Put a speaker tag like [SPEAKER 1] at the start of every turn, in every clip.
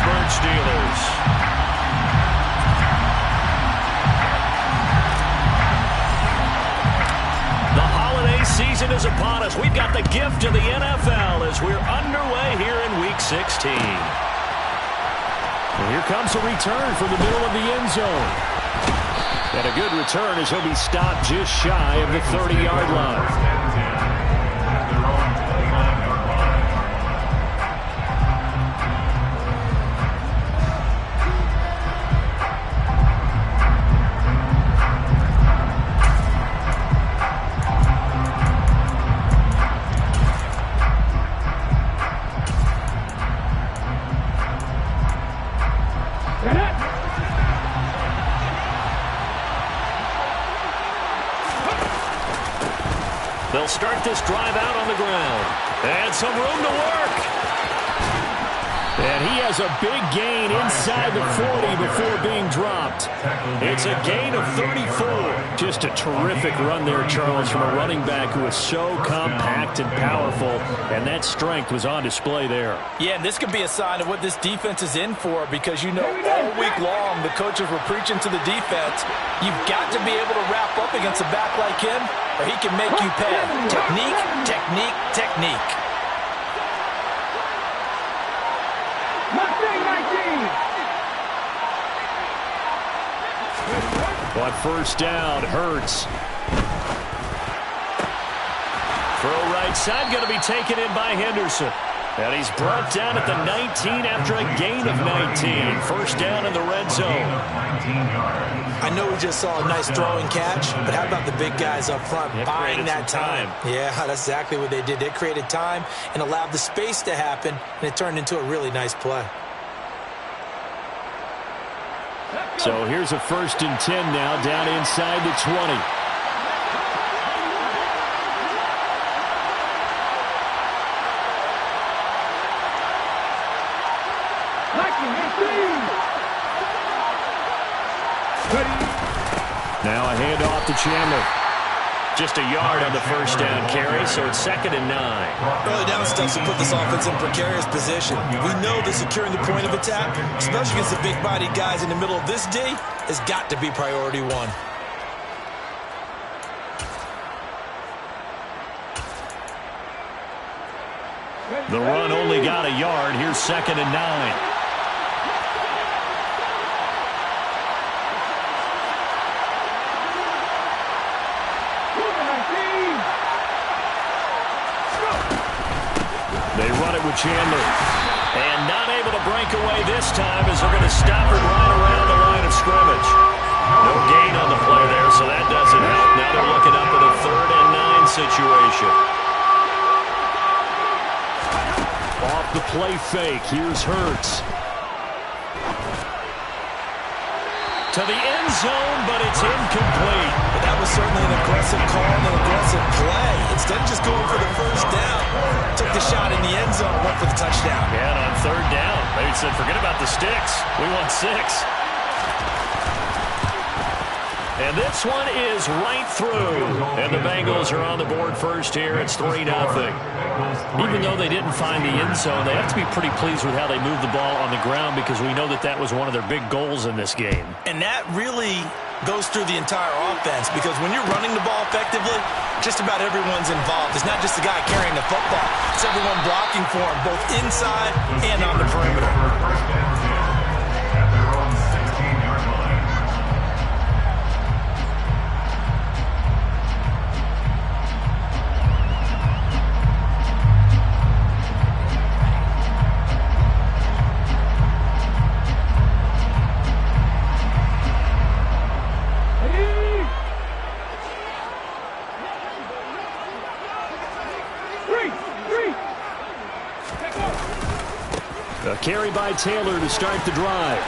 [SPEAKER 1] Pittsburgh Steelers. The holiday season is upon us. We've got the gift of the NFL as we're underway here in Week 16.
[SPEAKER 2] And here comes a return from the middle of the end zone. And a good return as he'll be stopped just shy of the 30-yard line.
[SPEAKER 1] They'll start this drive out on the ground. And some room to work.
[SPEAKER 2] And he has a big gain inside the 40 before being dropped.
[SPEAKER 1] It's a gain of 34.
[SPEAKER 2] Just a terrific run there, Charles, from a running back who is so compact and powerful. And that strength was on display there.
[SPEAKER 3] Yeah, and this could be a sign of what this defense is in for, because you know all week long the coaches were preaching to the defense. You've got to be able to wrap up against a back like him, or he can make you pay. Technique, technique, technique.
[SPEAKER 2] On first down, Hurts.
[SPEAKER 1] Throw right side, going to be taken in by Henderson. And he's brought down at the 19 after a gain of 19. First down in the red zone.
[SPEAKER 3] I know we just saw a nice throwing catch, but how about the big guys up front buying that time? Yeah, that's exactly what they did. They created time and allowed the space to happen, and it turned into a really nice play.
[SPEAKER 2] So here's a 1st and 10 now, down inside the 20. Now a handoff to Chandler.
[SPEAKER 1] Just a yard on the first down carry, so it's 2nd and 9.
[SPEAKER 3] Early down steps will put this offense in precarious position. We know that securing the point of attack, especially against the big-bodied guys in the middle of this D, has got to be priority one.
[SPEAKER 1] The run only got a yard. Here's 2nd and 9.
[SPEAKER 2] They run it with Chandler.
[SPEAKER 1] And not able to break away this time as they're going to stop it right around the line of scrimmage. No gain on the play there, so that doesn't help. Now they're looking up at a 3rd and 9 situation.
[SPEAKER 2] Off the play fake, here's Hurts.
[SPEAKER 1] To the end zone, but it's incomplete.
[SPEAKER 3] But that was certainly an aggressive call and an aggressive play. Instead of just going for the first down, took the shot in the end zone, went for the touchdown.
[SPEAKER 1] Yeah, and on 3rd down, they said, forget about the sticks. We want 6. And this one is right through. And the Bengals are on the board first here. It's 3-0.
[SPEAKER 2] Even though they didn't find the end zone, they have to be pretty pleased with how they moved the ball on the ground, because we know that that was one of their big goals in this game.
[SPEAKER 3] And that really goes through the entire offense, because when you're running the ball effectively, just about everyone's involved. It's not just the guy carrying the football. It's everyone blocking for him, both inside and on the perimeter.
[SPEAKER 2] A carry by Taylor to start the drive.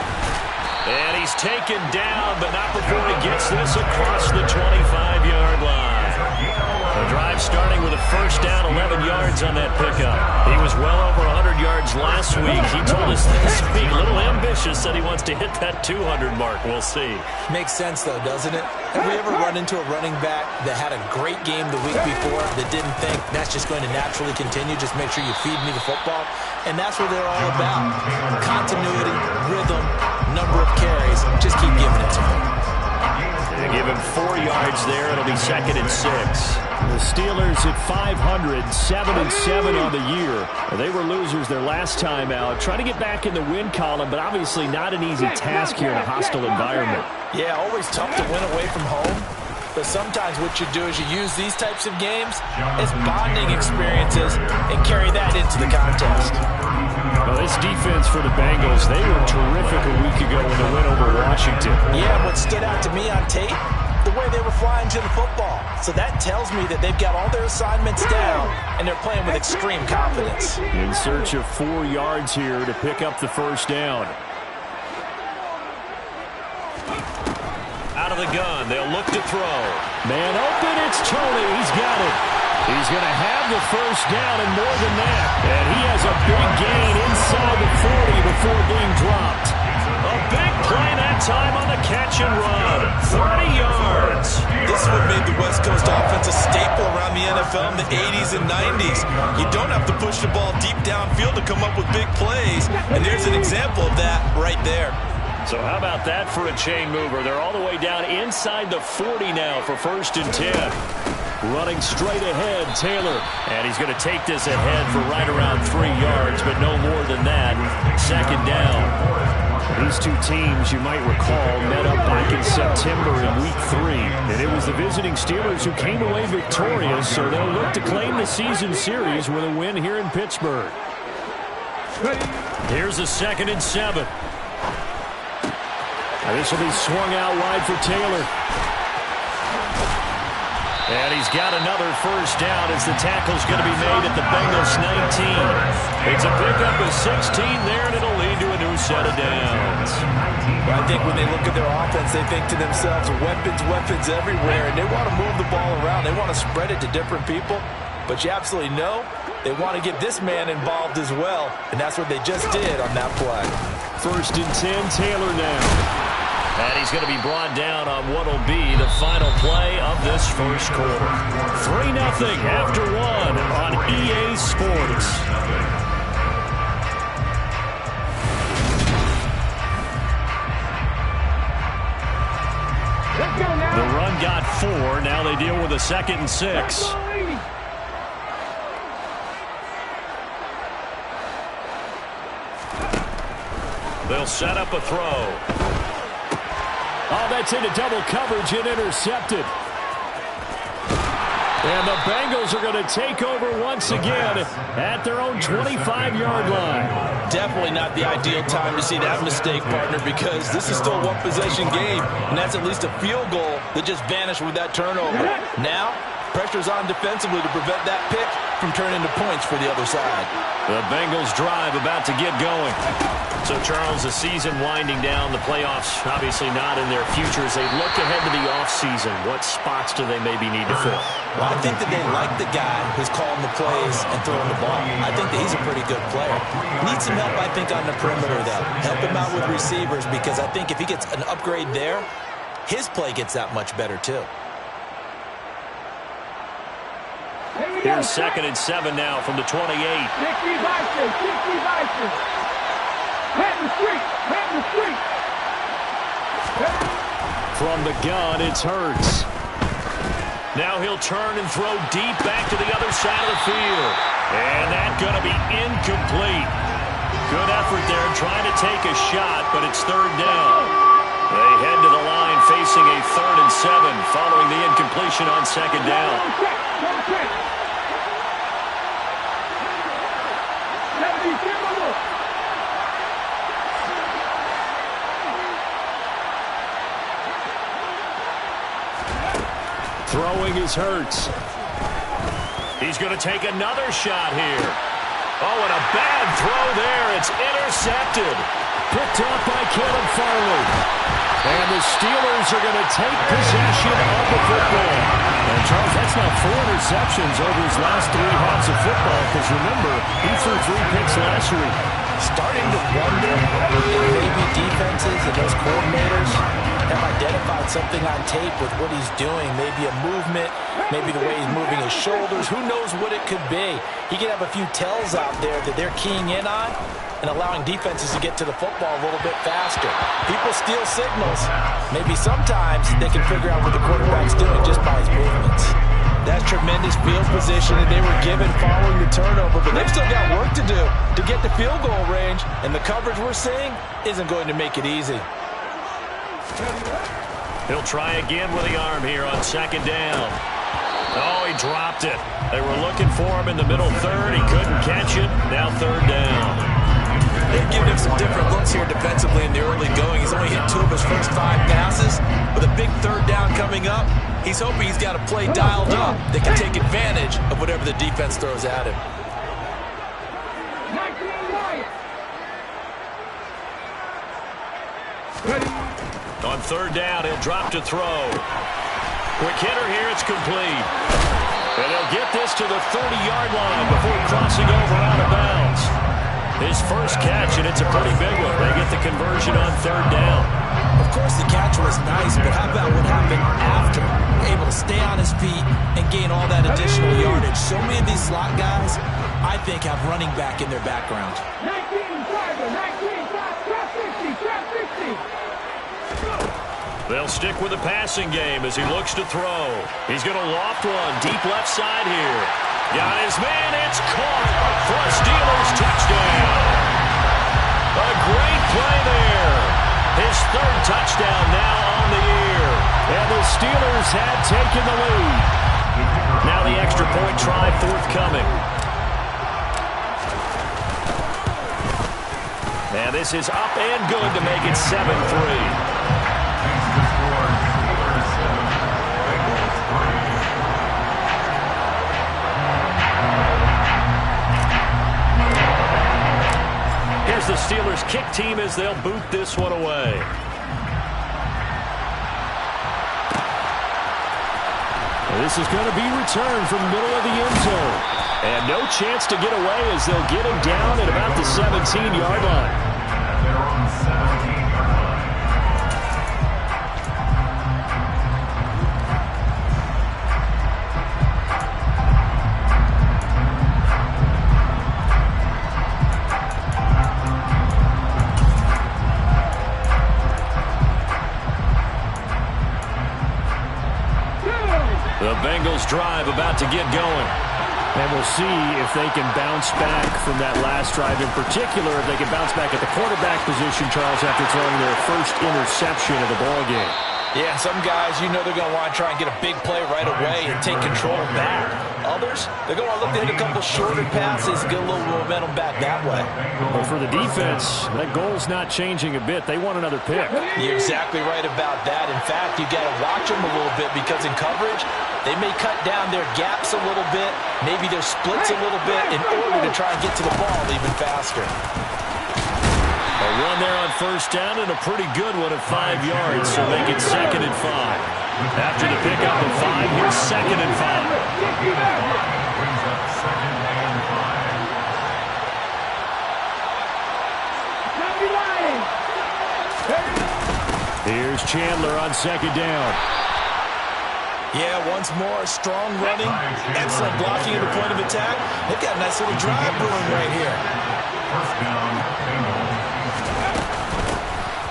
[SPEAKER 1] And he's taken down, but not before he gets this across the 25-yard line. The drive starting with a first down, 11 yards on that pickup. He was well over 100 yards last
[SPEAKER 2] last week. He told us this week, a little ambitious, said he wants to hit that 200 mark. We'll see.
[SPEAKER 3] Makes sense, though, doesn't it? Have we ever run into a running back that had a great game the week before that didn't think that's just going to naturally continue? Just make sure you feed me the football. And that's what they're all about. Continuity, rhythm, number of carries. Just keep giving it to him.
[SPEAKER 2] They give him 4 yards there. It'll be 2nd and 6.
[SPEAKER 4] The Steelers at 500, 7-7 on the year. They were losers their last time out. Trying to get back in the win column, but obviously not an easy task here in a hostile environment.
[SPEAKER 3] Yeah, always tough to win away from home. But sometimes what you do is you use these types of games as bonding experiences and carry that into the contest.
[SPEAKER 4] Well, this defense for the Bengals, they were terrific a week ago in the win over Washington.
[SPEAKER 3] Yeah, what stood out to me on tape, the way they were flying to the football. So that tells me that they've got all their assignments down, and they're playing with extreme confidence.
[SPEAKER 4] In search of 4 yards here to pick up the first down.
[SPEAKER 2] Out of the gun, they'll look to throw.
[SPEAKER 4] Man open, it's Tony. He's got it. He's going to have the first down and more than that. And he has a big gain inside the 40 before being dropped.
[SPEAKER 2] A big play that time on the catch and run. 30 yards.
[SPEAKER 3] This is what made the West Coast offense a staple around the NFL in the 80s and 90s. You don't have to push the ball deep downfield to come up with big plays. And there's an example of that right there.
[SPEAKER 2] So how about that for a chain mover? They're all the way down inside the 40 now for 1st and 10.
[SPEAKER 4] Running straight ahead, Taylor.
[SPEAKER 2] And he's going to take this ahead for right around 3 yards, but no more than that. 2nd down.
[SPEAKER 4] These two teams, you might recall, met up back in September in Week 3. And it was the visiting Steelers who came away victorious, so they'll look to claim the season series with a win here in Pittsburgh.
[SPEAKER 2] Here's a 2nd and 7.
[SPEAKER 4] This will be swung out wide for Taylor.
[SPEAKER 2] And he's got another first down as the tackle's going to be made at the Bengals 19. It's a pickup of 16 there, and it'll lead to a new set of downs.
[SPEAKER 3] Well, I think when they look at their offense, they think to themselves, weapons everywhere, and they want to move the ball around. They want to spread it to different people, but you absolutely know they want to get this man involved as well, and that's what they just did on that play.
[SPEAKER 4] 1st and 10, Taylor now.
[SPEAKER 2] And he's going to be brought down on what will be the final play of this first quarter. 3-0 after 1 on EA Sports. The run got 4. Now they deal with a 2nd and 6. They'll set up a throw.
[SPEAKER 4] Oh, that's into double coverage and intercepted. And the Bengals are going to take over once again at their own 25-yard line.
[SPEAKER 3] Definitely not the ideal time to see that mistake, partner, because this is still a one-possession game, and that's at least a field goal that just vanished with that turnover. Now, pressure's on defensively to prevent that pick from turning into points for the other side.
[SPEAKER 2] The Bengals drive about to get going. So, Charles, the season winding down, the playoffs obviously not in their futures. They look ahead to the offseason. What spots do they maybe need to fill?
[SPEAKER 3] Well, I think that they like the guy who's calling the plays and throwing the ball. I think that he's a pretty good player. Needs some help, I think, on the perimeter, though. Help him out with receivers, because I think if he gets an upgrade there, his play gets that much better, too.
[SPEAKER 2] Here's 2nd and 7 now from the 28.
[SPEAKER 4] From the gun, it's Hurts.
[SPEAKER 2] Now he'll turn and throw deep back to the other side of the field. And that's going to be incomplete. Good effort there trying to take a shot, but it's 3rd down. They head to the line facing a 3rd and 7 following the incompletion on 2nd down.
[SPEAKER 4] Throwing is Hurts.
[SPEAKER 2] He's going to take another shot here. Oh, and a bad throw there. It's intercepted.
[SPEAKER 4] Picked up by Caleb Farley. And the Steelers are going to take possession of the football. And Charles, that's now 4 interceptions over his last 3 halves of football, because remember, he threw 3 picks last week.
[SPEAKER 3] starting to wonder if maybe defenses and those coordinators have identified something on tape with what he's doing. Maybe a movement, maybe the way he's moving his shoulders. Who knows what it could be? He could have a few tells out there that they're keying in on and allowing defenses to get to the football a little bit faster. People steal signals. Maybe sometimes they can figure out what the quarterback's doing just by his movements. That's tremendous field position that they were given following the turnover, but they've still got work to do to get to field goal range, and the coverage we're seeing isn't going to make it easy.
[SPEAKER 2] He'll try again with the arm here on second down. Oh, he dropped it. They were looking for him in the middle third. He couldn't catch it. Now third down.
[SPEAKER 3] They've given him some different looks here defensively in the early going. He's only hit 2 of his first 5 passes. With a big third down coming up, he's hoping he's got a play dialed up that can take advantage of whatever the defense throws at him.
[SPEAKER 2] On third down, he'll drop to throw. Quick hitter here, it's complete. And he'll get this to the 30-yard line before crossing over out of bounds. His first catch, and it's a pretty big one. They get the conversion on third down.
[SPEAKER 3] Of course, the catch was nice, but how about what happened after? Able to stay on his feet and gain all that additional yardage. So many of these slot guys, I think, have running back in their background.
[SPEAKER 5] 19, driver, 19, trap 60.
[SPEAKER 2] They'll stick with the passing game as he looks to throw. He's going to loft one deep left side here. Got his man. It's caught for a Steelers touchdown. A great play there. His third touchdown now on the year.
[SPEAKER 4] And the Steelers had taken the lead.
[SPEAKER 2] Now the extra point try forthcoming. And this is up and good to make it 7-3. The Steelers kick team as they'll boot this one away.
[SPEAKER 4] This is going to be returned from the middle of the end zone. And no chance to get away as they'll get him down at about the 17-yard line.
[SPEAKER 2] The Bengals drive about to get going.
[SPEAKER 4] And we'll see if they can bounce back from that last drive. In particular, if they can bounce back at the quarterback position, Charles, after throwing their first interception of the ballgame.
[SPEAKER 3] Yeah, some guys, you know they're going to want to try and get a big play right away and take control back. Others, they're going to look to hit a couple shorter passes and get a little momentum back that way.
[SPEAKER 4] But for the defense, that goal's not changing a bit. They want another pick.
[SPEAKER 3] You're exactly right about that. In fact, you got to watch them a little bit because in coverage, they may cut down their gaps a little bit, maybe their splits a little bit in order to try and get to the ball even faster.
[SPEAKER 2] A run there on first down and a pretty good one at 5 yards, so make it 2nd and 5. After the pickup of 5, here's 2nd and 5.
[SPEAKER 4] Here's Chandler on 2nd down.
[SPEAKER 3] Yeah, once more, strong running, excellent blocking at the point of attack. They've got a nice little drive brewing right here.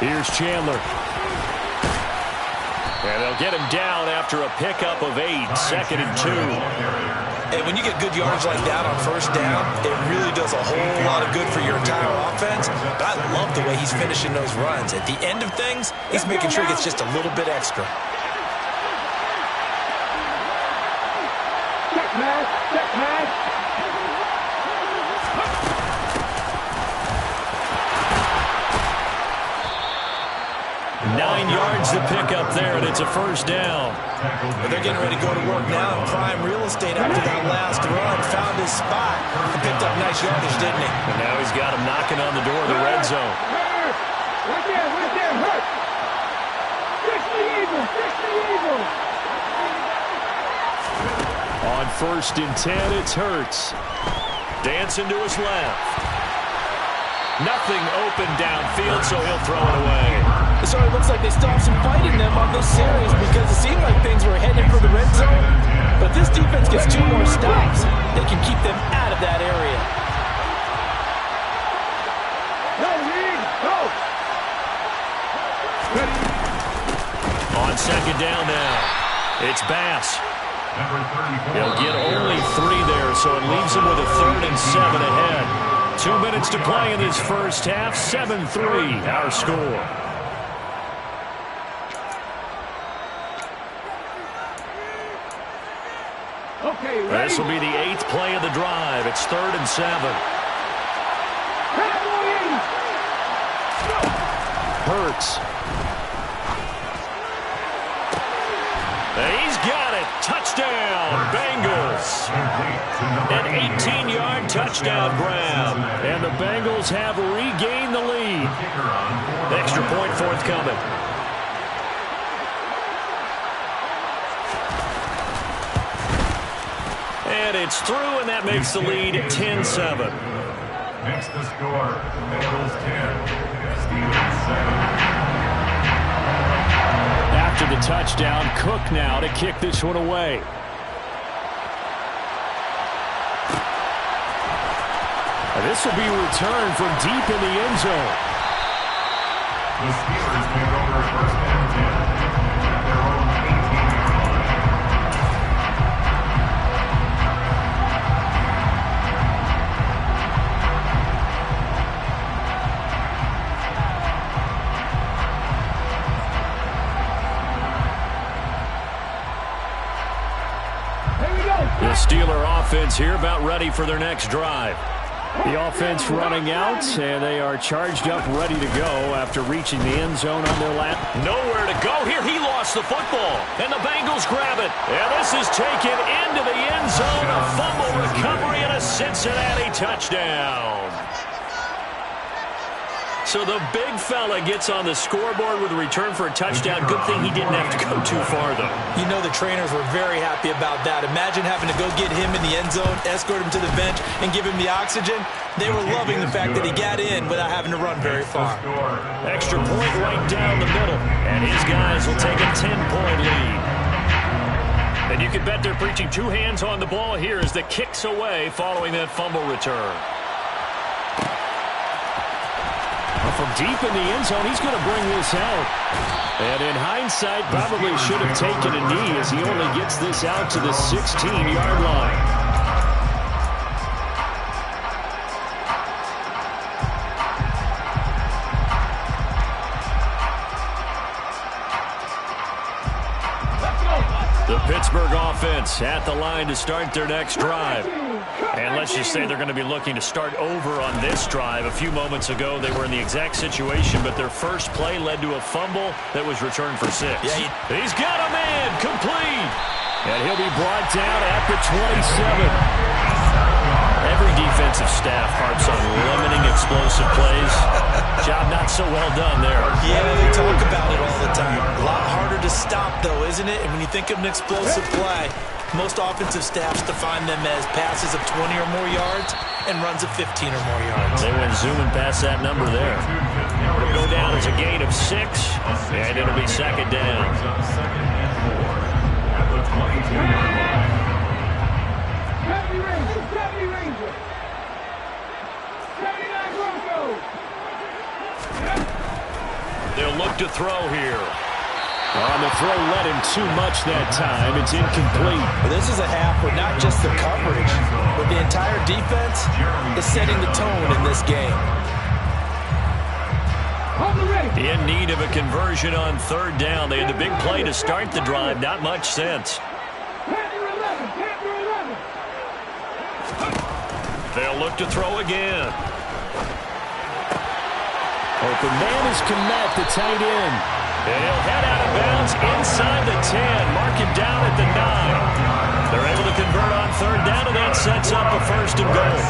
[SPEAKER 4] Here's Chandler.
[SPEAKER 2] And they'll get him down after a pickup of 8, 2nd and 2.
[SPEAKER 3] And when you get good yardage like that on first down, it really does a whole lot of good for your entire offense. But I love the way he's finishing those runs. At the end of things, he's making sure he gets just a little bit extra.
[SPEAKER 5] Check pass.
[SPEAKER 2] 9 yards to pick up there, and it's a first down.
[SPEAKER 3] But they're getting ready to go to work now in prime real estate after that last run. Found his spot and picked up nice yardage, didn't he?
[SPEAKER 2] And now he's got him knocking on the door of the red zone.
[SPEAKER 5] Right there, hurt. Fix the eagle.
[SPEAKER 4] On 1st and 10, it's Hurts.
[SPEAKER 2] Dancing to his left. Nothing open downfield, so he'll throw it away.
[SPEAKER 3] It sort of looks like they still have some fight in them on this series because it seemed like things were heading for the red zone. But if this defense gets 2 more stops, they can keep them out of that area.
[SPEAKER 5] Go, Reed, go!
[SPEAKER 2] On second down now, it's Bass. He'll get only 3 there, so it leaves him with a 3rd and 7 ahead. 2 minutes to play in this first half. 7-3, our score.
[SPEAKER 5] Okay, ready?
[SPEAKER 2] This will be the 8th play of the drive. It's 3rd and 7.
[SPEAKER 4] Hurts.
[SPEAKER 2] He's got it. Touchdown, Bengals. An 18-yard touchdown grab.
[SPEAKER 4] And the Bengals have regained the lead.
[SPEAKER 2] Extra point forthcoming. And it's through, and that makes the lead 10-7.
[SPEAKER 6] Makes the score, Bengals 10, Steelers 7.
[SPEAKER 4] After the touchdown, Cook now to kick this one away. And this will be returned from deep in the end zone.
[SPEAKER 6] The Steelers take over 1st and 10 at their own 18-yard line.
[SPEAKER 2] The Steeler offense here about ready for their next drive.
[SPEAKER 4] The offense running out, and they are charged up, ready to go after reaching the end zone on their lap.
[SPEAKER 2] Nowhere to go here. He lost the football, and the Bengals grab it. And this is taken into the end zone. A fumble recovery and a Cincinnati touchdown. So the big fella gets on the scoreboard with a return for a touchdown. Good thing he didn't have to go too far, though.
[SPEAKER 3] You know the trainers were very happy about that. Imagine having to go get him in the end zone, escort him to the bench, and give him the oxygen. They were loving the fact that he got in without having to run very far.
[SPEAKER 2] Extra point right down the middle. And his guys will take a 10-point lead. And you can bet they're preaching 2 hands on the ball here as the kick's away following that fumble return.
[SPEAKER 4] From deep in the end zone, he's going to bring this out. And in hindsight, probably should have taken a knee as he only gets this out to the 16-yard line.
[SPEAKER 2] The Pittsburgh offense at the line to start their next drive. And let's just say they're going to be looking to start over on this drive. A few moments ago, they were in the exact situation, but their first play led to a fumble that was returned for 6.
[SPEAKER 3] Yeah,
[SPEAKER 2] he's got a man, complete.
[SPEAKER 4] And he'll be brought down at the 27.
[SPEAKER 2] Every defensive staff harps on limiting explosive plays. Job not so well done there.
[SPEAKER 3] Yeah, they talk about it all the time. A lot harder to stop, though, isn't it? And when you think of an explosive play, most offensive staffs define them as passes of 20 or more yards and runs of 15 or more yards.
[SPEAKER 2] They went zooming past that number there. It'll go down as a gain of 6, and it'll be second down.
[SPEAKER 6] At the 22-yard line.
[SPEAKER 2] They'll look to throw here.
[SPEAKER 4] On the throw led him too much that time. It's incomplete.
[SPEAKER 3] Well, this is a half where not just the coverage, but the entire defense is setting the tone in this game.
[SPEAKER 2] In need of a conversion on 3rd down. They had the big play to start the drive. Not much sense. They'll look to throw again.
[SPEAKER 4] Open man is Kmet, the tight end.
[SPEAKER 2] And he'll head out of bounds inside the 10. Mark him down at the 9. They're able to convert on 3rd down, and that sets up a 1st and goal.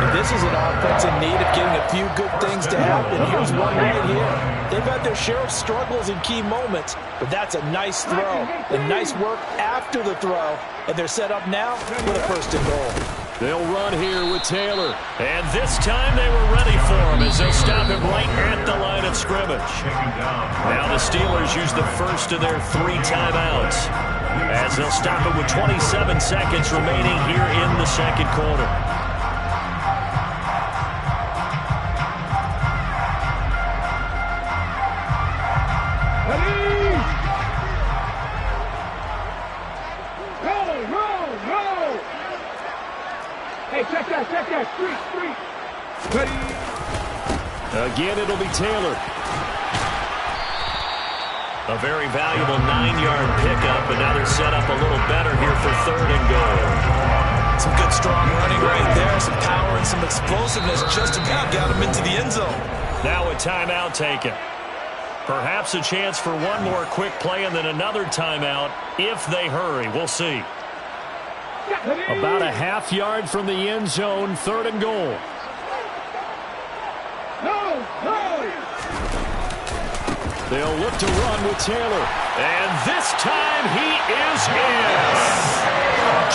[SPEAKER 3] And this is an offense in need of getting a few good things to happen. Here's one right here. They've had their share of struggles in key moments, but that's a nice throw and nice work after the throw. And they're set up now with a 1st and goal.
[SPEAKER 4] They'll run here with Taylor.
[SPEAKER 2] And this time they were ready for him as as they'll stop him right at the line of scrimmage. Now the Steelers use the first of their 3 timeouts as they'll stop him with 27 seconds remaining here in the second quarter.
[SPEAKER 5] Check that, street.
[SPEAKER 4] Again, it'll be Taylor.
[SPEAKER 2] A very valuable 9-yard pickup, and now they're set up a little better here for 3rd and goal.
[SPEAKER 3] Some good strong running right there, some power and some explosiveness just about got him into the end zone.
[SPEAKER 2] Now a timeout taken. Perhaps a chance for one more quick play and then another timeout if they hurry. We'll see.
[SPEAKER 4] About a half yard from the end zone, 3rd and goal. They'll look to run with Taylor.
[SPEAKER 2] And this time he is in.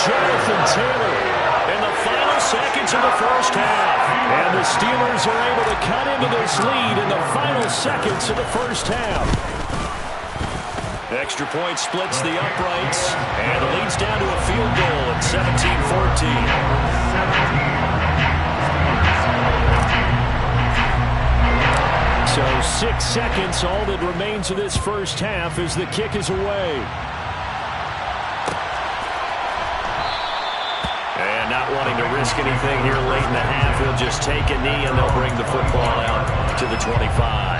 [SPEAKER 4] Jonathan Taylor
[SPEAKER 2] In the final seconds of the first half.
[SPEAKER 4] And the Steelers are able to cut into this lead in the final seconds of the first half.
[SPEAKER 2] Extra point splits the uprights, and it leads down to a field goal at 17-14.
[SPEAKER 4] So 6 seconds, all that remains of this first half as the kick is away.
[SPEAKER 2] And not wanting to risk anything here late in the half, he'll just take a knee, and they'll bring the football out to the 25.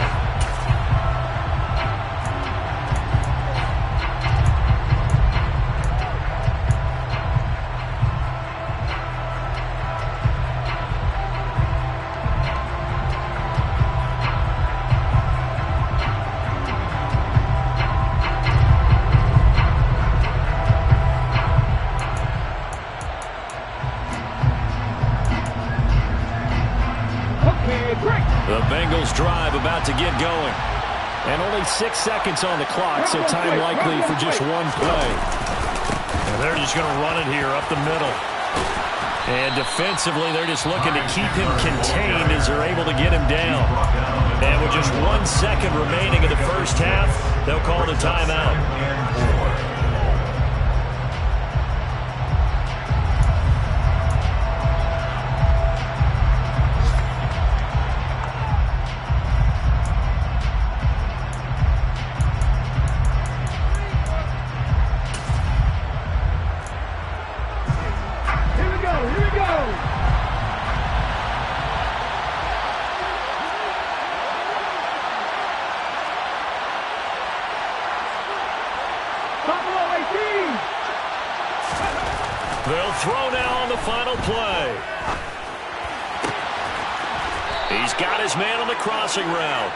[SPEAKER 4] The Bengals drive about to get going. And only 6 seconds on the clock, so time likely for just one play.
[SPEAKER 2] And they're just going to run it here up the middle. And defensively, they're just looking to keep him contained as they're able to get him down. And with just 1 second remaining in the first half, they'll call the timeout. They'll throw now on the final play. He's got his man on the crossing route.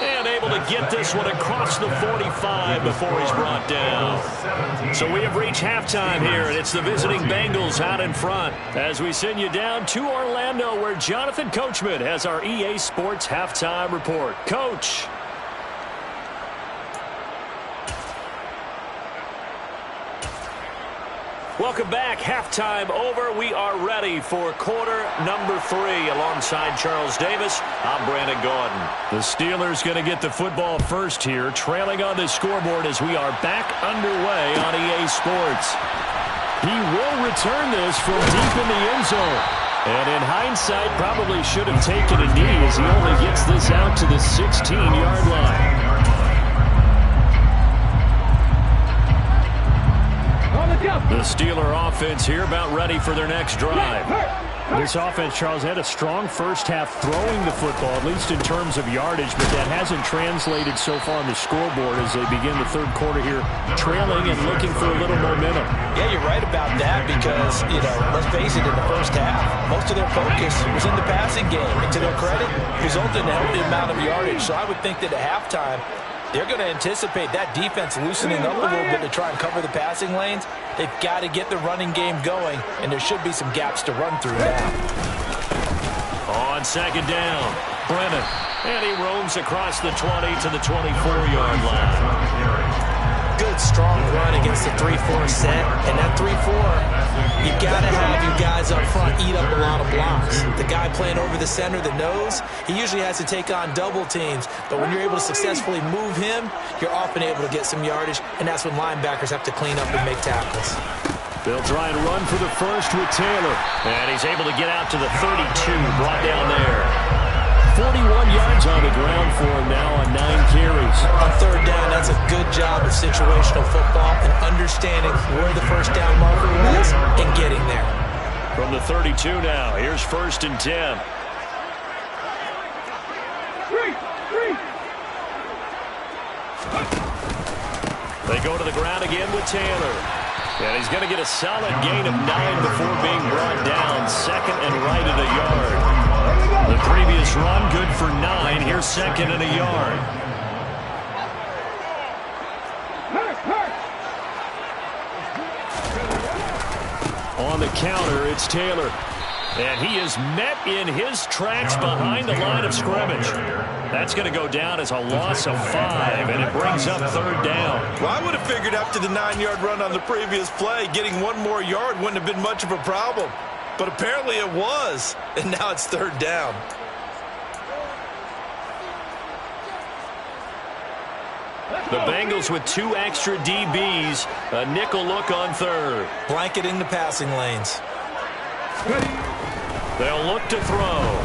[SPEAKER 2] And able to get this one across the 45 before he's brought down. So we have reached halftime here, and it's the visiting Bengals out in front as we send you down to Orlando, where Jonathan Coachman has our EA Sports halftime report. Coach. Welcome back. Halftime over. We are ready for quarter number 3. Alongside Charles Davis, I'm Brandon Gaudin.
[SPEAKER 4] The Steelers going to get the football first here, trailing on the scoreboard as we are back underway on EA Sports. He will return this from deep in the end zone. And in hindsight, probably should have taken a knee as he only gets this out to the 16-yard line.
[SPEAKER 2] The Steeler offense here about ready for their next drive.
[SPEAKER 4] This offense, Charles, had a strong first half throwing the football, at least in terms of yardage, but that hasn't translated so far on the scoreboard as they begin the third quarter here, trailing and looking for a little momentum.
[SPEAKER 3] Yeah, you're right about that because, let's face it, in the first half, most of their focus was in the passing game. And to their credit, resulted in a healthy amount of yardage. So I would think that at halftime, they're going to anticipate that defense loosening up a little bit to try and cover the passing lanes. They've got to get the running game going, and there should be some gaps to run through now.
[SPEAKER 2] On second down, Brennan. And he roams across the 20 to the 24-yard line.
[SPEAKER 3] Good good, strong run against the 3-4 set. And that 3-4, you got to have your guys up front eat up a lot of blocks. The guy playing over the center, the nose, he usually has to take on double teams. But when you're able to successfully move him, you're often able to get some yardage, and that's when linebackers have to clean up and make tackles.
[SPEAKER 4] They'll try and run for the first with Taylor.
[SPEAKER 1] And he's able to get out to the 32, brought down there.
[SPEAKER 4] 41 yards on the ground for him now on 9 carries.
[SPEAKER 3] On third down, that's a good job of situational football and understanding where the first down marker was and getting there.
[SPEAKER 1] From the 32 now, here's 1st and 10. They go to the ground again with Taylor. And he's going to get a solid gain of 9 before being brought down. 2nd and right at a yard. The previous run, good for 9. Here's 2nd and a yard.
[SPEAKER 4] On the counter, it's Taylor.
[SPEAKER 1] And he is met in his tracks behind the line of scrimmage. That's going to go down as a loss of 5, and it brings up 3rd down.
[SPEAKER 3] Well, I would have figured after the 9-yard run on the previous play, getting 1 more yard wouldn't have been much of a problem. But apparently it was, and now it's 3rd down.
[SPEAKER 1] The Bengals with 2 extra DBs, a nickel look on 3rd.
[SPEAKER 3] Blanketing the passing lanes.
[SPEAKER 1] They'll look to throw.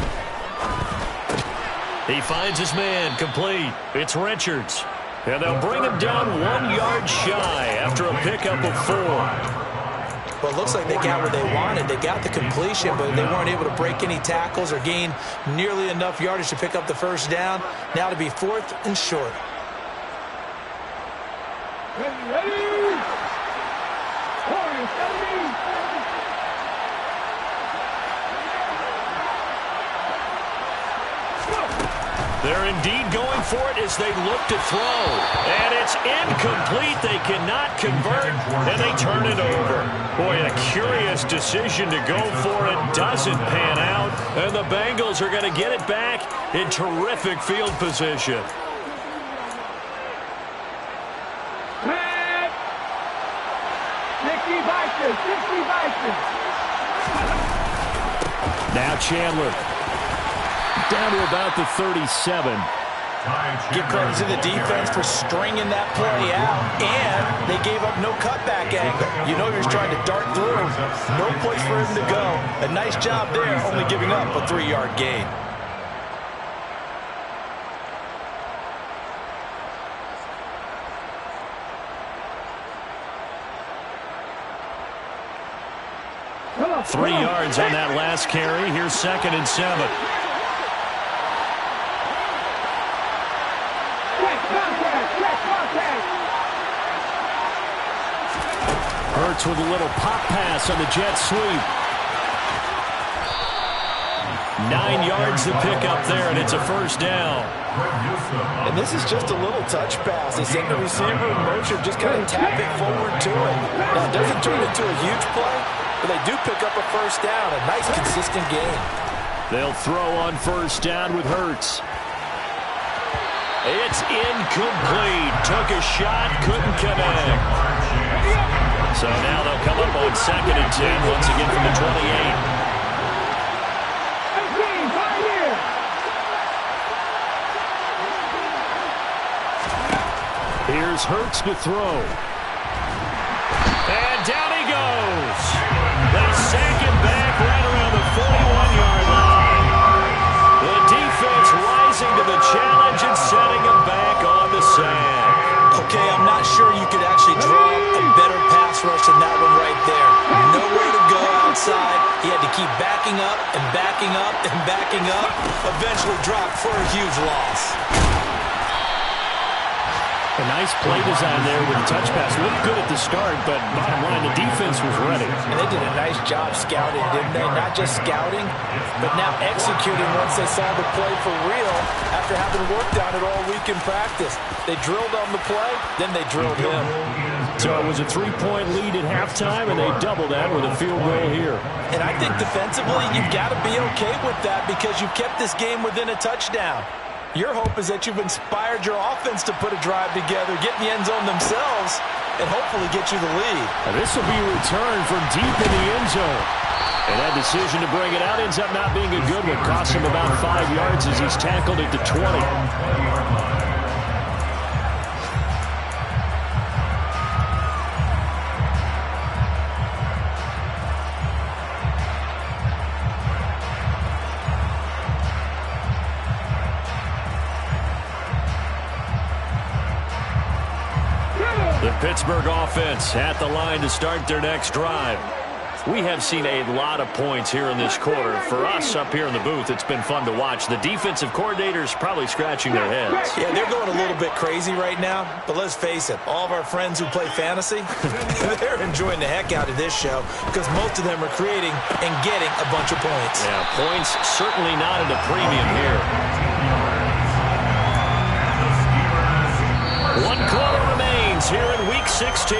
[SPEAKER 1] He finds his man, complete. It's Richards. And they'll bring him down 1 yard shy after a pickup of 4.
[SPEAKER 3] Well, it looks like they got what they wanted. They got the completion, but they weren't able to break any tackles or gain nearly enough yardage to pick up the first down. Now to be 4th and short.
[SPEAKER 1] They're indeed going for it as they look to throw. And it's incomplete. They cannot convert, and they turn it over. Boy, a curious decision to go for it. Doesn't pan out, and the Bengals are going to get it back in terrific field position.
[SPEAKER 4] Now Chandler. Down to about the 37.
[SPEAKER 3] Give credit to the defense for stringing that play out, and they gave up no cutback angle. You know you're trying to dart through. No place for him to go. A nice job there, only giving up a 3-yard gain.
[SPEAKER 1] Three yards on that last carry. Here's 2nd and 7.
[SPEAKER 4] Hurts with a little pop pass on the jet sweep.
[SPEAKER 1] 9 yards to pick up there, and it's a first down.
[SPEAKER 3] And this is just a little touch pass. They send the receiver in motion, just kind of tap it forward to it. Now, it doesn't turn into a huge play, but they do pick up a first down. A nice, consistent gain.
[SPEAKER 4] They'll throw on first down with Hurts.
[SPEAKER 1] It's incomplete. Took a shot, couldn't connect. So now they'll come up on 2nd and 10 once again from the 28.
[SPEAKER 4] Here's Hurts to throw.
[SPEAKER 1] And down he goes. They sack him back right around the 41-yard line. The defense rising to the challenge and setting him back on the sack.
[SPEAKER 3] Okay, I'm not sure you could actually draw a better pass rush than that one right there. Nowhere to go outside. He had to keep backing up and backing up and backing up. Eventually dropped for a huge loss.
[SPEAKER 4] A nice play design there with a touch pass. Looked good at the start, but bottom line, the defense was ready.
[SPEAKER 3] And they did a nice job scouting, didn't they? Not just scouting, but now executing once they saw the play for real after having worked on it all week in practice. They drilled on the play, then they drilled him.
[SPEAKER 4] So it was a 3-point lead at halftime, and they doubled that with a field goal here.
[SPEAKER 3] And I think defensively, you've got to be okay with that because you've kept this game within a touchdown. Your hope is that you've inspired your offense to put a drive together, get in the end zone themselves, and hopefully get you the lead.
[SPEAKER 4] This will be returned from deep in the end zone. And that decision to bring it out ends up not being a good one. Cost him about 5 yards as he's tackled at the 20.
[SPEAKER 2] The Pittsburgh offense at the line to start their next drive. We have seen a lot of points here in this quarter. For us up here in the booth, it's been fun to watch. The defensive coordinators probably scratching their heads.
[SPEAKER 3] Yeah, they're going a little bit crazy right now, but let's face it, all of our friends who play fantasy, they're enjoying the heck out of this show because most of them are creating and getting a bunch of points.
[SPEAKER 2] Yeah, points certainly not at a premium here. 1 quarter remains here in Week 16.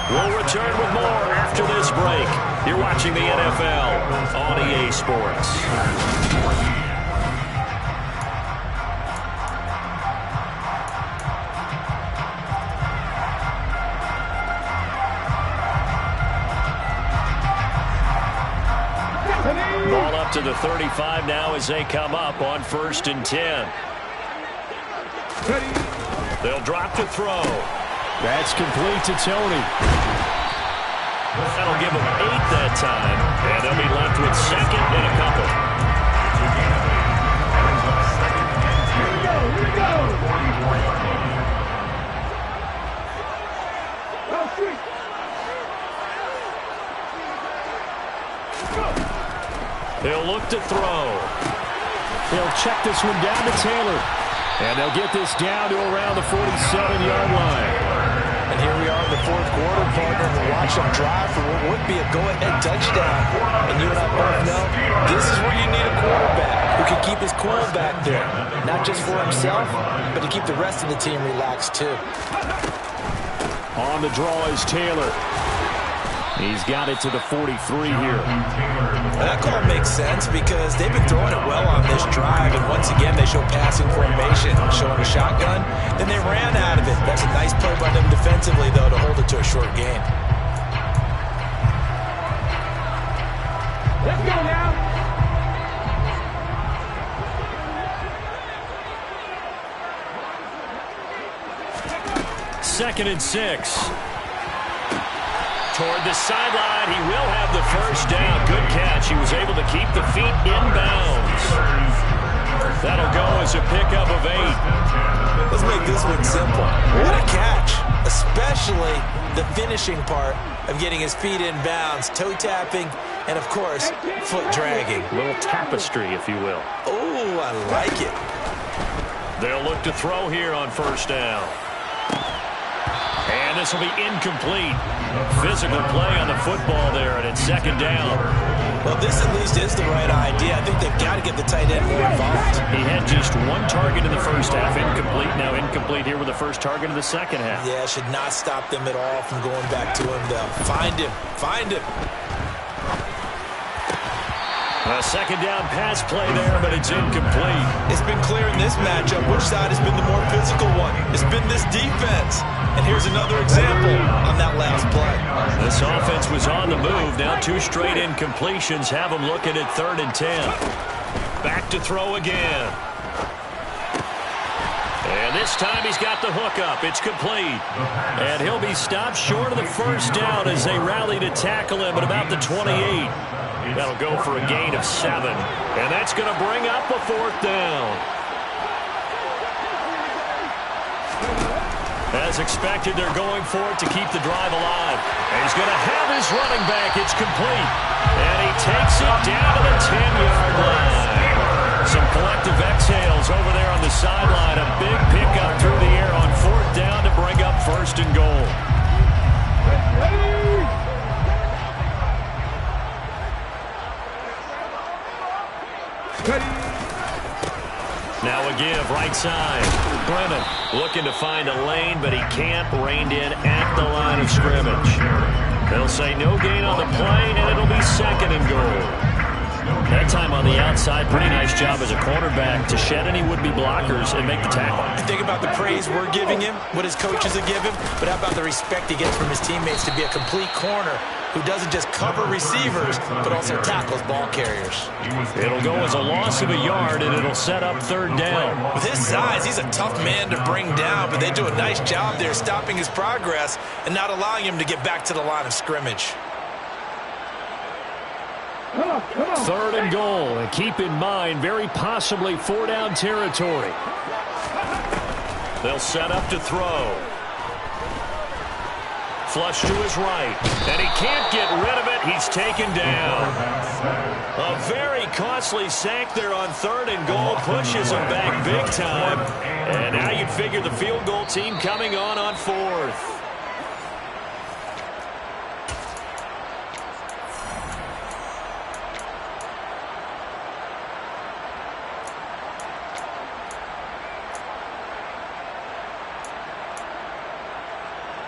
[SPEAKER 2] We'll return with more after this break. You're watching the NFL on EA Sports. Ball up to the 35 now as they come up on 1st and 10. They'll drop to throw.
[SPEAKER 4] That's complete to Tony.
[SPEAKER 2] That'll give them 8 that time, and they'll be left with 2nd and a couple. They'll look to throw.
[SPEAKER 4] They'll check this one down to Taylor. And they'll get this down to around the 47-yard line.
[SPEAKER 3] And here we are in the 4th quarter, partner, and we'll watch them drive for what would be a go-ahead touchdown. And you and I both know this is where you need a quarterback who can keep his cool back there. Not just for himself, but to keep the rest of the team relaxed, too.
[SPEAKER 4] On the draw is Taylor. He's got it to the 43 here.
[SPEAKER 3] That call makes sense because they've been throwing it well on this drive, and once again they show passing formation, showing a shotgun. Then they ran out of it. That's a nice play by them defensively, though, to hold it to a short gain.
[SPEAKER 5] Let's go now.
[SPEAKER 2] 2nd and 6. Toward the sideline, he will have the 1st down. Good catch. He was able to keep the feet in bounds. That'll go as a pickup of 8.
[SPEAKER 3] Let's make this one simple. What a catch, especially the finishing part of getting his feet in bounds, toe tapping, and, of course, foot dragging.
[SPEAKER 2] A little tapestry, if you will.
[SPEAKER 3] Oh, I like it.
[SPEAKER 2] They'll look to throw here on 1st down. And this will be incomplete. Physical play on the football there, and it's 2nd down.
[SPEAKER 3] Well, this at least is the right idea. I think they've got to get the tight end more involved.
[SPEAKER 2] He had just 1 target in the 1st half, incomplete. Now incomplete here with the 1st target of the 2nd half.
[SPEAKER 3] Yeah, should not stop them at all from going back to him, though. Find him. Find him.
[SPEAKER 2] A 2nd down pass play there, but it's incomplete.
[SPEAKER 3] It's been clear in this matchup which side has been the more physical one. It's been this defense. And here's another example on that last play.
[SPEAKER 2] This offense was on the move. Now 2 straight incompletions have them looking at 3rd and 10. Back to throw again. And this time he's got the hook up. It's complete. And he'll be stopped short of the 1st down as they rally to tackle him at about the 28. That'll go for a gain of 7. And that's going to bring up a 4th down. As expected, they're going for it to keep the drive alive. And he's going to have his running back. It's complete. And he takes it down to the 10-yard line. Some collective exhales over there on the sideline. A big pickup through the air on 4th down to bring up 1st and goal. Now a give, right side. Brennan looking to find a lane, but he can't. Reined in at the line of scrimmage. They'll say no gain on the play, and it'll be 2nd and goal. That time on the outside, pretty nice job as a cornerback to shed any would-be blockers and make the tackle.
[SPEAKER 3] Think about the praise we're giving him, what his coaches have given him, but how about the respect he gets from his teammates to be a complete corner who doesn't just cover receivers, but also tackles ball carriers.
[SPEAKER 2] It'll go as a loss of a yard, and it'll set up third down.
[SPEAKER 3] With his size, he's a tough man to bring down, but they do a nice job there stopping his progress and not allowing him to get back to the line of scrimmage.
[SPEAKER 4] Third and goal, and keep in mind, very possibly 4-down territory.
[SPEAKER 2] They'll set up to throw. Flush to his right, and he can't get rid of it. He's taken down. A very costly sack there on third and goal pushes him back big time. And now you'd figure the field goal team coming on fourth.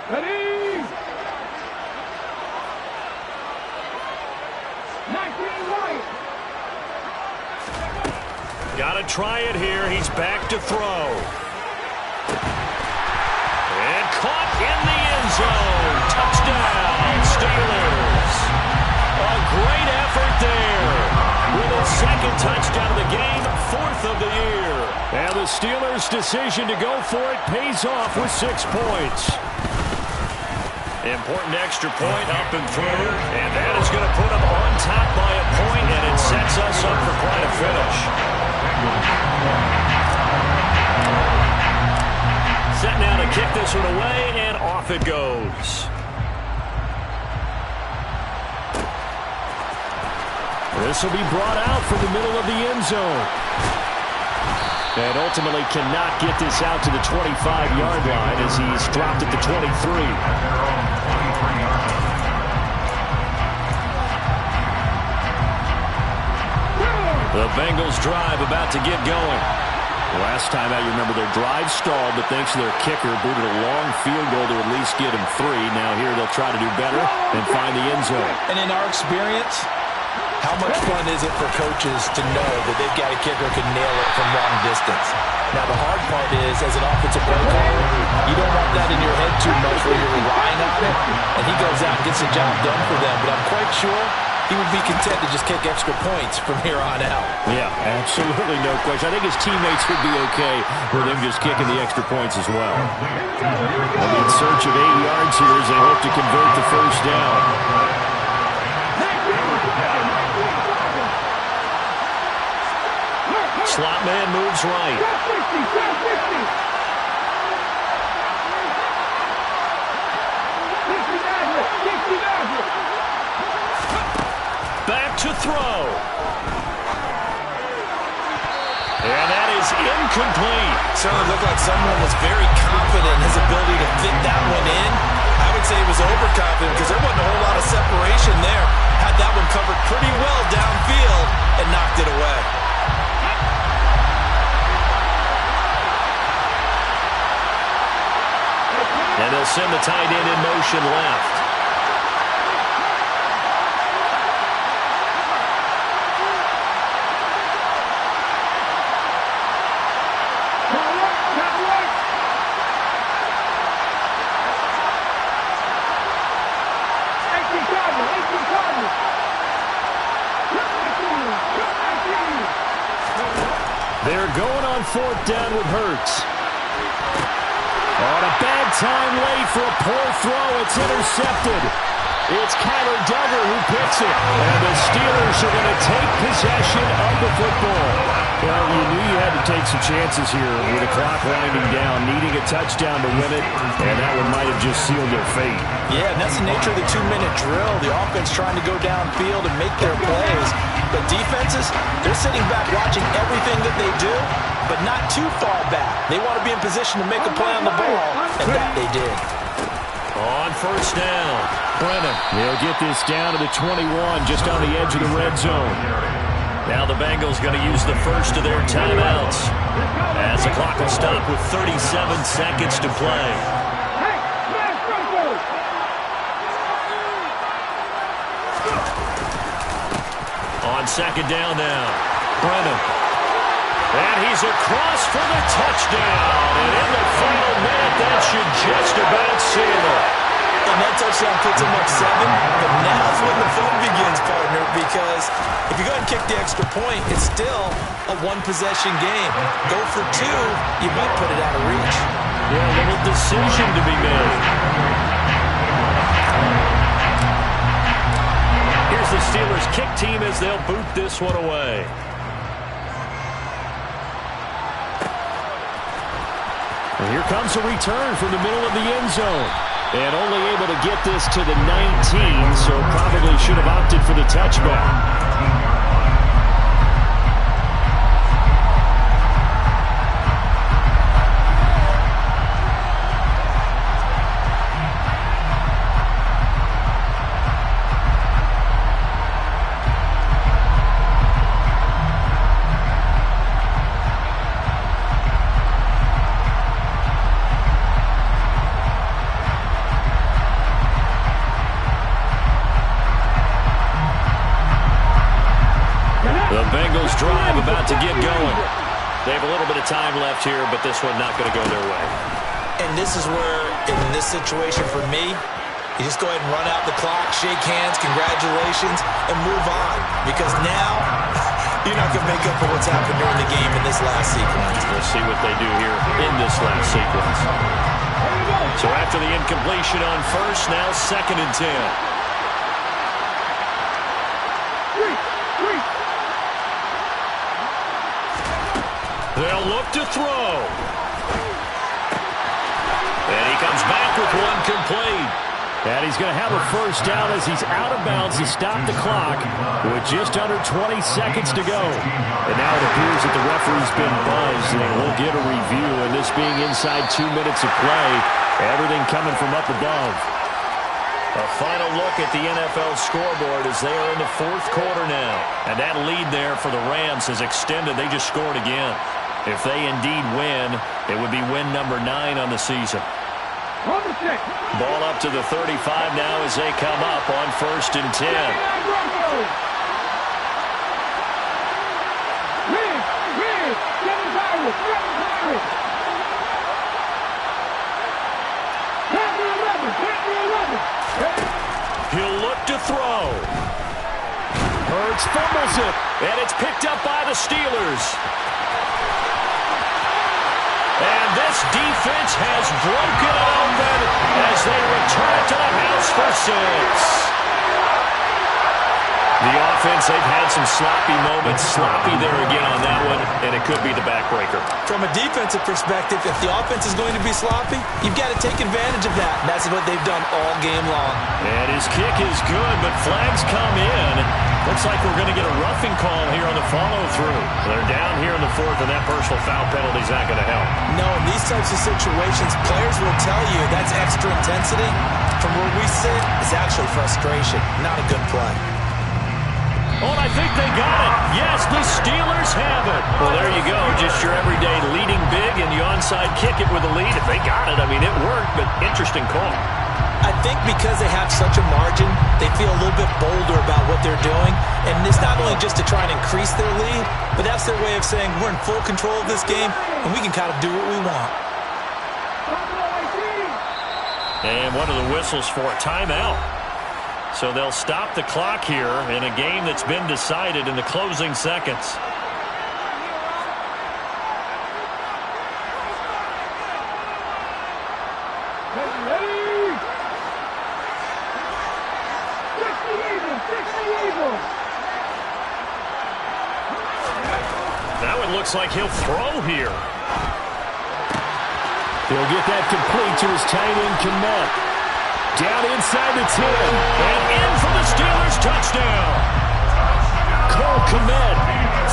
[SPEAKER 5] Ready? 19 right.
[SPEAKER 2] Gotta try it here. He's back to throw. And caught in the end zone. Touchdown, Steelers. A great effort there. With his second touchdown of the game, fourth of the year.
[SPEAKER 4] And the Steelers' decision to go for it pays off with 6 points.
[SPEAKER 2] Important extra point up and through, and that is going to put them on top by a point, and it sets us up for quite a finish. Set now to kick this one away, and off it goes.
[SPEAKER 4] This will be brought out from the middle of the end zone. And ultimately cannot get this out to the 25-yard line as he's dropped at the 23.
[SPEAKER 2] The Bengals drive about to get going.
[SPEAKER 4] Last time out, you remember their drive stalled, but thanks to their kicker, booted a long field goal to at least get him 3. Now here they'll try to do better and find the end zone.
[SPEAKER 3] And in our experience, how much fun is it for coaches to know that they've got a kicker who can nail it from long distance? Now, the hard part is, as an offensive play caller, you don't want that in your head too much where you're relying on it, and he goes out and gets the job done for them. But I'm quite sure he would be content to just kick extra points from here on out.
[SPEAKER 4] Yeah, absolutely no question. I think his teammates would be okay with him just kicking the extra points as well. They'll be in search of 8 yards here as they hope to convert the first down.
[SPEAKER 2] Slot man moves right. Back to throw. And that is incomplete.
[SPEAKER 3] Certainly looked like someone was very confident in his ability to fit that one in. I would say he was overconfident because there wasn't a whole lot of separation there. Had that one covered pretty well downfield and knocked it away.
[SPEAKER 2] And they'll send the tight end in motion left.
[SPEAKER 4] They're going on 4th down with Hurts. On a bad time late for a poor throw. It's intercepted. It's Kyler Duggar who picks it. And the Steelers are going to take possession of the football. Well, you knew you had to take some chances here with the clock winding down, needing a touchdown to win it, and that one might have just sealed their fate.
[SPEAKER 3] Yeah, and that's the nature of the 2-minute drill. The offense trying to go downfield and make their plays. But defenses, they're sitting back watching everything that they do, but not too far back. They want to be in position to make a play on the ball, and that they did.
[SPEAKER 2] On first down, Brennan.
[SPEAKER 4] They'll get this down to the 21, just on the edge of the red zone.
[SPEAKER 2] Now the Bengals going to use the first of their timeouts as the clock will stop with 37 seconds to play. On second down now. Brennan. And he's across for the touchdown. And in the final minute, that should just about seal it.
[SPEAKER 3] And that touchdown puts him up 7. But now's when the fun begins, partner, because if you go ahead and kick the extra point, it's still a one-possession game. Go for 2, you might put it out of reach.
[SPEAKER 2] Yeah, a little decision to be made. Here's the Steelers kick team as they'll boot this one away.
[SPEAKER 4] And here comes a return from the middle of the end zone. And only able to get this to the 19, so probably should have opted for the touchback.
[SPEAKER 2] The Bengals drive about to get going. They have a little bit of time left here, but this one not going to go their way.
[SPEAKER 3] And this is where, in this situation for me, you just go ahead and run out the clock, shake hands, congratulations, and move on. Because now, you're not going to make up for what's happened during the game in this last sequence.
[SPEAKER 2] We'll see what they do here in this last sequence. So after the incompletion on first, now 2nd and 10. They'll look to throw. And he comes back with one complete.
[SPEAKER 4] And he's going to have a first down as he's out of bounds to stop the clock with just under 20 seconds to go. And now it appears that the referee's been buzzed, and we'll get a review. And this being inside 2 minutes of play, everything coming from up above.
[SPEAKER 2] A final look at the NFL scoreboard as they are in the 4th quarter now. And that lead there for the Rams has extended. They just scored again. If they indeed win, it would be win number 9 on the season. Ball up to the 35 now as they come up on 1st and 10. He'll look to throw.
[SPEAKER 4] Hurts fumbles it.
[SPEAKER 2] And it's picked up by the Steelers. And this defense has broken it open as they return to the house for 6. The offense, they've had some sloppy moments. Sloppy there again on that one, and it could be the backbreaker.
[SPEAKER 3] From a defensive perspective, if the offense is going to be sloppy, you've got to take advantage of that. And that's what they've done all game long.
[SPEAKER 2] And his kick is good, but flags come in. Looks like we're going to get a roughing call here on the follow-through. They're down here in the 4th, and that personal foul penalty is not going to help.
[SPEAKER 3] No, in these types of situations, players will tell you that's extra intensity. From where we sit, it's actually frustration, not a good play.
[SPEAKER 2] Oh, and I think they got it. Yes, the Steelers have it. Well, there you go. Just your everyday leading big, and the onside kick it with a lead. If they got it, I mean, it worked, but interesting call.
[SPEAKER 3] I think because they have such a margin, they feel a little bit bolder about what they're doing. And it's not only just to try and increase their lead, but that's their way of saying we're in full control of this game, and we can kind of do what we want.
[SPEAKER 2] And one of the whistles for a timeout. So they'll stop the clock here in a game that's been decided in the closing seconds. Now it looks like he'll throw here.
[SPEAKER 4] He'll get that complete to his tight end, Komet. Down inside the 10.
[SPEAKER 2] And in for the Steelers touchdown.
[SPEAKER 4] Cole Komet.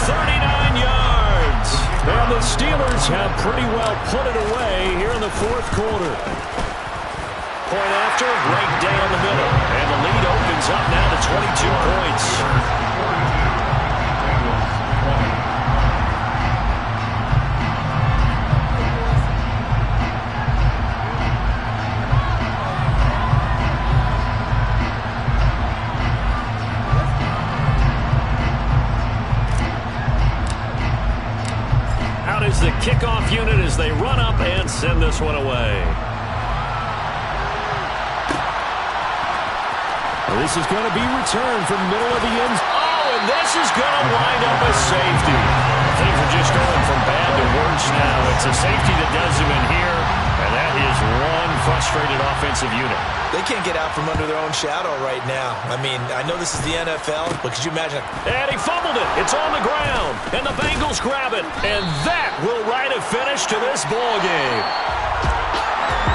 [SPEAKER 2] 39 yards.
[SPEAKER 4] And the Steelers have pretty well put it away here in the 4th quarter.
[SPEAKER 2] Point after, right down the middle. And the lead opens up now to 22 points.
[SPEAKER 1] kickoff unit as they run up and send this one away.
[SPEAKER 4] Well, this is going to be returned from the middle of the end.
[SPEAKER 1] Oh, and this is going to wind up a safety. Things are just going from bad to worse now. It's a safety that does them in here, and that is one frustrated offensive unit.
[SPEAKER 3] They can't get out from under their own shadow right now. I mean, I know this is the NFL, but could you imagine?
[SPEAKER 1] And he fumbled it. It's on the ground, and the Bengals grab it, and that will write a finish to this ball game.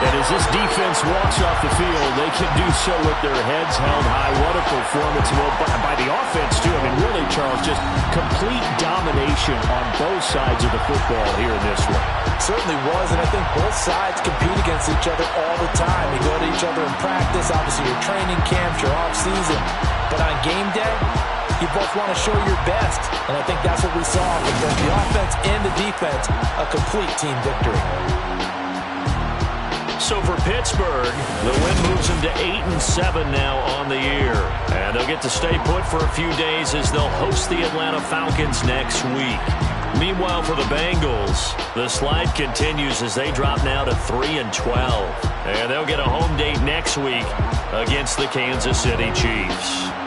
[SPEAKER 4] And as this defense walks off the field, they can do so with their heads held high. What a performance by the offense, too. I mean, really, Charles, just complete domination on both sides of the football here in this one.
[SPEAKER 3] Certainly was, and I think both sides compete against each other all the time. You go to each other in practice, obviously your training camps, your off-season. But on game day, you both want to show your best. And I think that's what we saw from both the offense and the defense, a complete team victory.
[SPEAKER 1] So for Pittsburgh, the win moves them to 8-7 now on the year. And they'll get to stay put for a few days as they'll host the Atlanta Falcons next week. Meanwhile, for the Bengals, the slide continues as they drop now to 3-12. And they'll get a home date next week against the Kansas City Chiefs.